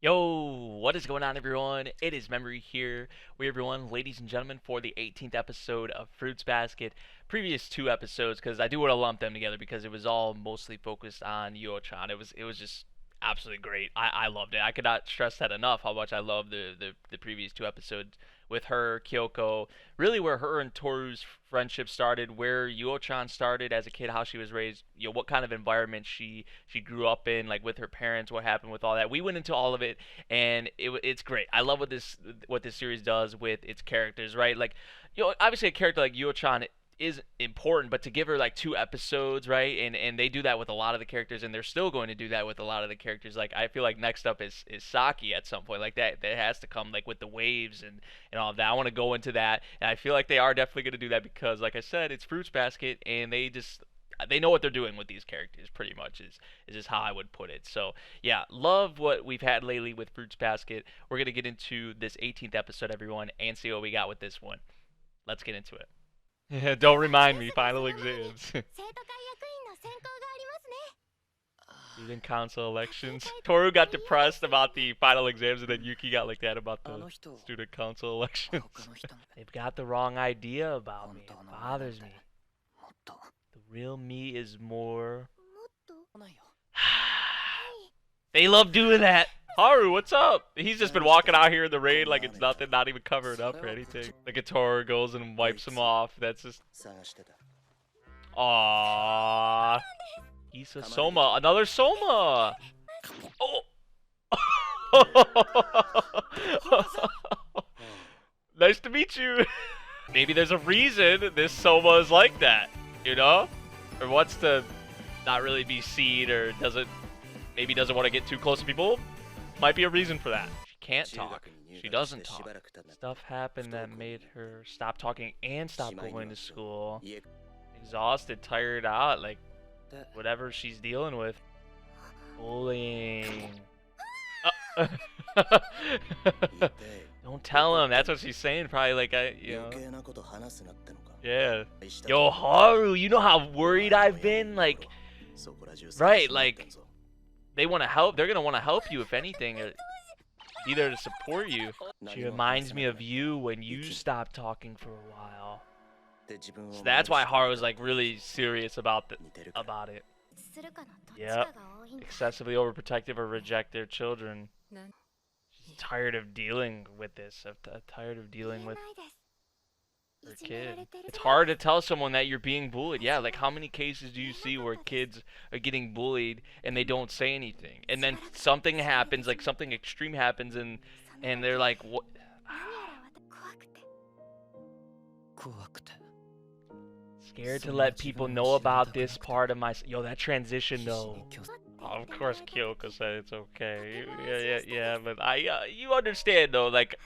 Yo, what is going on, everyone? It is Memory here. Everyone, ladies and gentlemen, for the 18th episode of Fruits Basket. Previous two episodes, because I do want to lump them together because it was all mostly focused on Yuo-chan. It was just absolutely great. I loved it. I could not stress that enough how much I loved the previous two episodes with her, Kyoko, really where her and Toru's friendship started, where Yuo-chan started as a kid, how she was raised, what kind of environment she grew up in, like with her parents, what happened with all that. We went into all of it, and it's great. I love what this series does with its characters, right? Like, obviously a character like Yuo-chan is important, but to give her like two episodes, right? And they do that with a lot of the characters, and they're still going to do that with a lot of the characters. Like, I feel like next up is Saki at some point. Like that has to come, like with the waves and all of that. I want to go into that, and I feel like they are definitely going to do that because, like I said, it's Fruits Basket, and they know what they're doing with these characters. Pretty much is just how I would put it. So yeah, love what we've had lately with Fruits Basket. We're gonna get into this 18th episode, everyone, and see what we got with this one. Let's get into it. Don't remind me, final exams. Student council elections. Toru got depressed about the final exams, and then Yuki got like that about the student council elections. They've got the wrong idea about me. It bothers me. The real me is more. They love doing that. Haru, what's up? He's just been walking out here in the rain like it's nothing, not even covered up or anything. Look at Toru goes and wipes him off. That's just. Aww. Issa Soma. Another Soma. Oh. Nice to meet you. Maybe there's a reason this Soma is like that, you know? Or wants to not really be seen, or maybe doesn't want to get too close to people. Might be a reason for that. She can't talk. She doesn't talk. Stuff happened that made her stop talking and stop going to school. Exhausted, tired out, like whatever she's dealing with. Bullying. Don't tell him. That's what she's saying. Probably like Yeah. Yo, Haru, you know how worried I've been? Like, right, like, they want to help. They're going to want to help you, if anything. Be there to support you. She reminds me of you when you stopped talking for a while. So that's why Haru's, like, really serious about it. Yep. Excessively overprotective or reject their children. She's tired of dealing with this. Tired of dealing with her kid. It's hard to tell someone that you're being bullied. Yeah, like how many cases do you see where kids are getting bullied and they don't say anything, and then something happens, like something extreme happens, and they're like, what? Scared to let people know about this part of my. Yo, that transition though. Oh, of course, Kyoko said it's okay. Yeah, but you understand though, like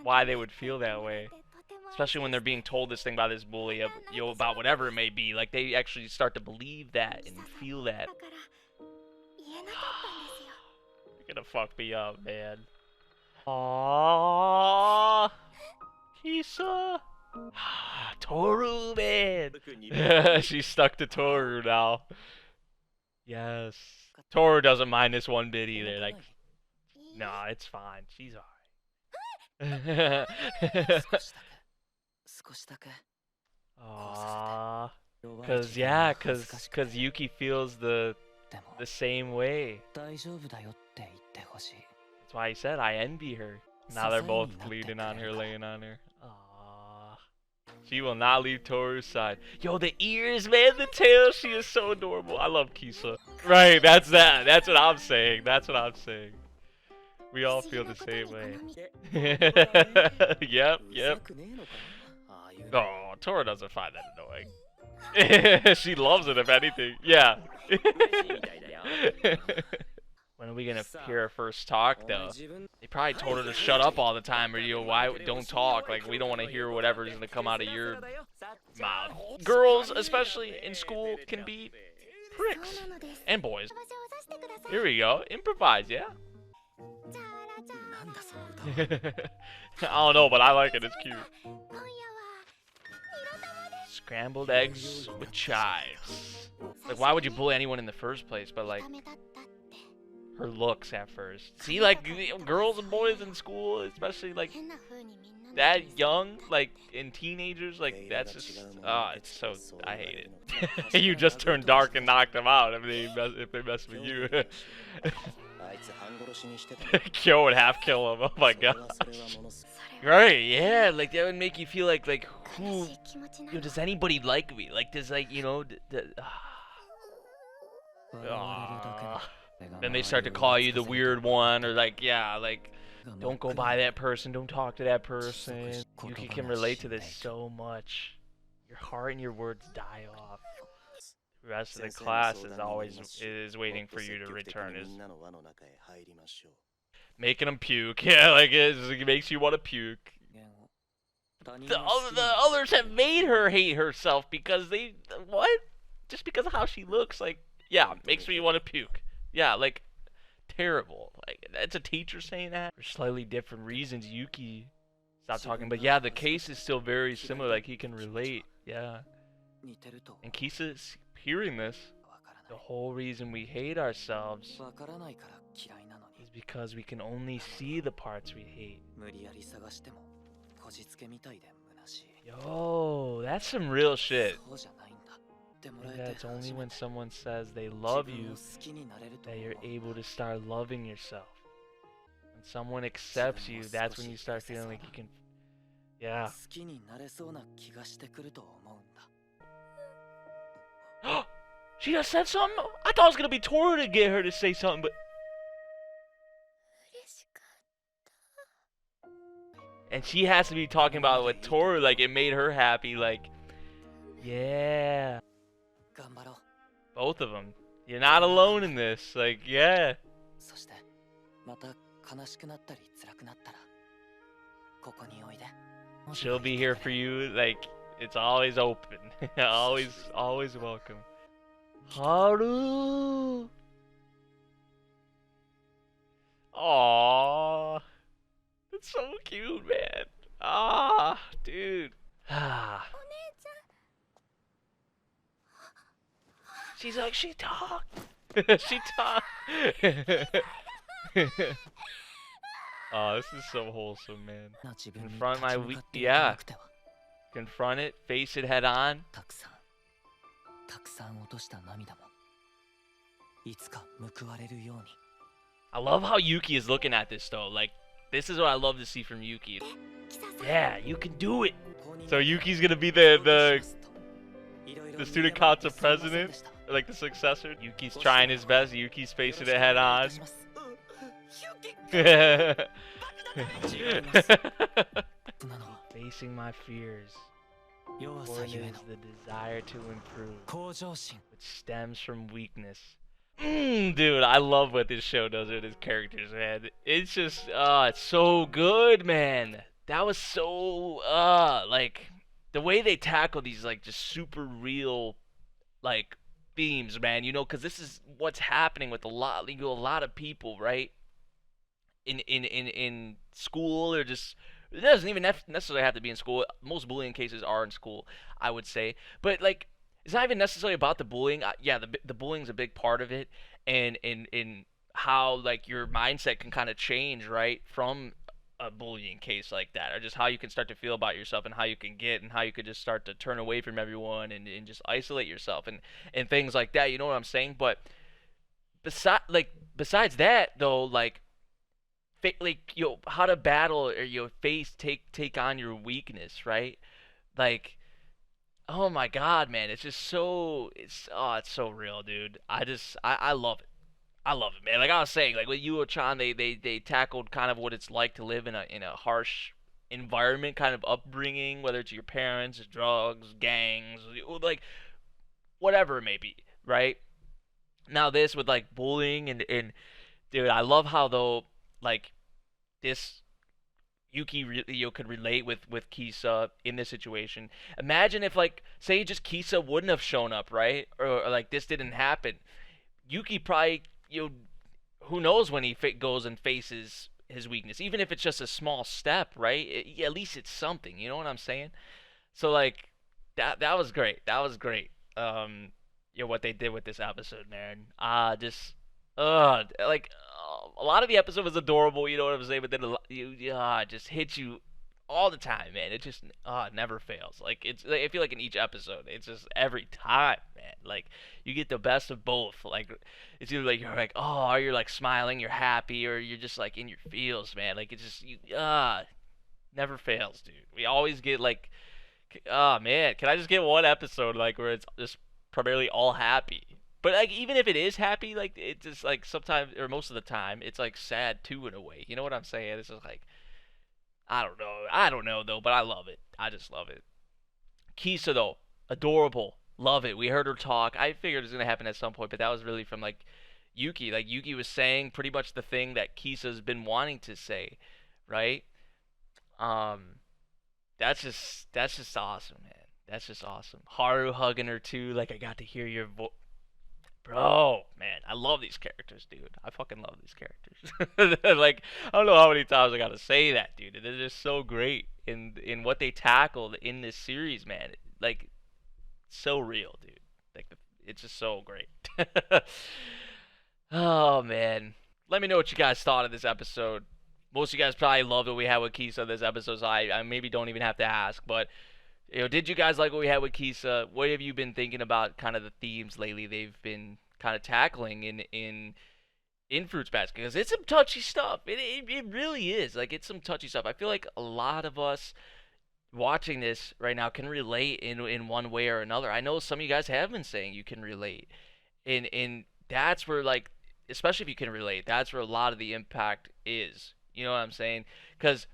why they would feel that way. Especially when they're being told this thing by this bully, about whatever it may be. Like, they actually start to believe that and feel that. You're gonna fuck me up, man. Aww. Kisa. Toru, man. She's stuck to Toru now. Yes. Toru doesn't mind this one bit either. Like, nah, it's fine. She's alright. Aww. Cause Yuki feels the same way. That's why he said I envy her. Now they're both leaning on her, laying on her. Aww. She will not leave Toru's side. Yo, the ears, man, the tail, she is so adorable. I love Kisa. Right, that's that. That's what I'm saying. We all feel the same way. Yep. Oh, Tora doesn't find that annoying. She loves it, if anything. Yeah. When are we gonna hear her first talk, though? They probably told her to shut up all the time, or why don't talk? Like, we don't want to hear whatever is gonna come out of your mouth. Girls, especially in school, can be pricks, and boys. Here we go. Improvise, yeah. I don't know, but I like it. It's cute. Scrambled eggs with chives. Like, why would you bully anyone in the first place? But like, her looks at first. See, like girls and boys in school, especially like that young, like in teenagers, like that's just it's so I hate it. You just turned dark and knocked them out if they mess with you. Kyo would half kill him. Oh my god. Right, yeah, like that would make you feel like who, does anybody like me? Like does like then they start to call you the weird one, or like yeah, like don't go by that person, don't talk to that person. Yuki can relate to this so much. Your heart and your words die off. The rest of the class is waiting for you to return. Is making them puke. Yeah, like it makes you want to puke. The others have made her hate herself because what? Just because of how she looks, like yeah, makes me want to puke. Yeah, like terrible. Like that's a teacher saying that for slightly different reasons. Yuki stopped talking, but yeah, the case is still very similar. Like he can relate. Yeah, and Kisa's hearing this. The whole reason we hate ourselves is because we can only see the parts we hate. Yo, that's some real shit. Yeah, it's only when someone says they love you that you're able to start loving yourself. When someone accepts you, that's when you start feeling like you can. Yeah. She just said something? I thought it was gonna be Toru to get her to say something, but. And she has to be talking about what Toru, like, it made her happy, like. Yeah. Both of them. You're not alone in this, like, yeah. She'll be here for you, like, it's always open. always welcome. Haru! Aww. It's so cute, man. Ah, dude. Ah. She's like, she talked. She talked. Oh, this is so wholesome, man. Confront my yeah. Confront it, face it head on. I love how Yuki is looking at this though. Like, this is what I love to see from Yuki. Yeah, you can do it. So Yuki's gonna be the student council president, or like the successor. Yuki's trying his best. Yuki's facing it head on. Facing my fears. Born is the desire to improve, which stems from weakness. Dude, I love what this show does with its characters, man. It's just, it's so good, man. That was so, like, the way they tackle these, like, just super real, like, themes, man. You know, because this is what's happening with a lot of people, right? In school, or just, it doesn't even necessarily have to be in school. Most bullying cases are in school, I would say. But, like, it's not even necessarily about the bullying. Yeah, the bullying's a big part of it, and in how, like, your mindset can kind of change, right, from a bullying case like that, or just how you can start to feel about yourself, and how you can just start to turn away from everyone, and just isolate yourself, and things like that. You know what I'm saying? But besides that, though, like how to battle, or take on your weakness, right? Like, oh my god, man, it's just so it's so real, dude. I love it. I love it, man. Like I was saying, like with Yuo-chan, they tackled kind of what it's like to live in a harsh environment, kind of upbringing, whether it's your parents, drugs, gangs, like whatever it may be, right? Now this with like bullying, and dude, I love how though, like, this Yuki could relate with Kisa in this situation. Imagine if, like, say just Kisa wouldn't have shown up, right? Or like this didn't happen. Yuki probably, who knows when he goes and faces his weakness, even if it's just a small step, right? At least it's something. You know what I'm saying? So like that was great. That was great. What they did with this episode, man. Like, A lot of the episode was adorable, you know what I'm saying? But then it just hits you all the time, man. It just never fails. Like it's, I feel like in each episode, it's just every time, man. Like you get the best of both. Like it's either like you're like, oh, you're like smiling, you're happy, or you're just like in your feels, man. Like it's just never fails, dude. We always get like, oh man, can I just get one episode like where it's just primarily all happy? But like even if it is happy, like it's just like sometimes or most of the time it's like sad too in a way. You know what I'm saying? It's just like I don't know. I don't know though, but I love it. I just love it. Kisa though, adorable. Love it. We heard her talk. I figured it was gonna happen at some point, but that was really from like Yuki. Like Yuki was saying pretty much the thing that Kisa's been wanting to say, right? Um, that's just awesome, man. That's just awesome. Haru hugging her too. Like I got to hear your voice. Bro, man, I love these characters, dude. I fucking love these characters. Like, I don't know how many times I gotta say that, dude. They're just so great in what they tackled in this series, man. Like, so real, dude. Like, it's just so great. Oh man, let me know what you guys thought of this episode. Most of you guys probably loved what we had with Kisa this episode, so I maybe don't even have to ask. But did you guys like what we had with Kisa? What have you been thinking about? Kind of the themes lately they've been kind of tackling in Fruits Basket because it's some touchy stuff. It really is like it's some touchy stuff. I feel like a lot of us watching this right now can relate in one way or another. I know some of you guys have been saying you can relate, and that's where like especially if you can relate, that's where a lot of the impact is. You know what I'm saying? Because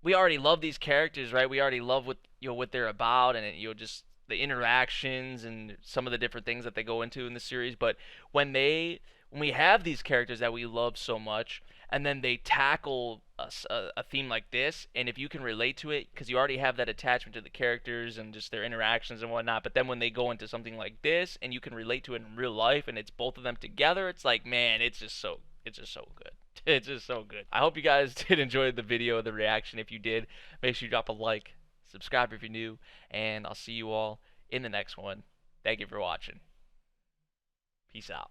we already love these characters, right? We already love what what they're about, and just the interactions and some of the different things that they go into in the series. But when we have these characters that we love so much, and then they tackle a theme like this, and if you can relate to it, because you already have that attachment to the characters and just their interactions and whatnot. But then when they go into something like this, and you can relate to it in real life, and it's both of them together, it's like man, it's just so good. It's just so good. I hope you guys did enjoy the video, the reaction. If you did, make sure you drop a like, subscribe if you're new, and I'll see you all in the next one. Thank you for watching. Peace out.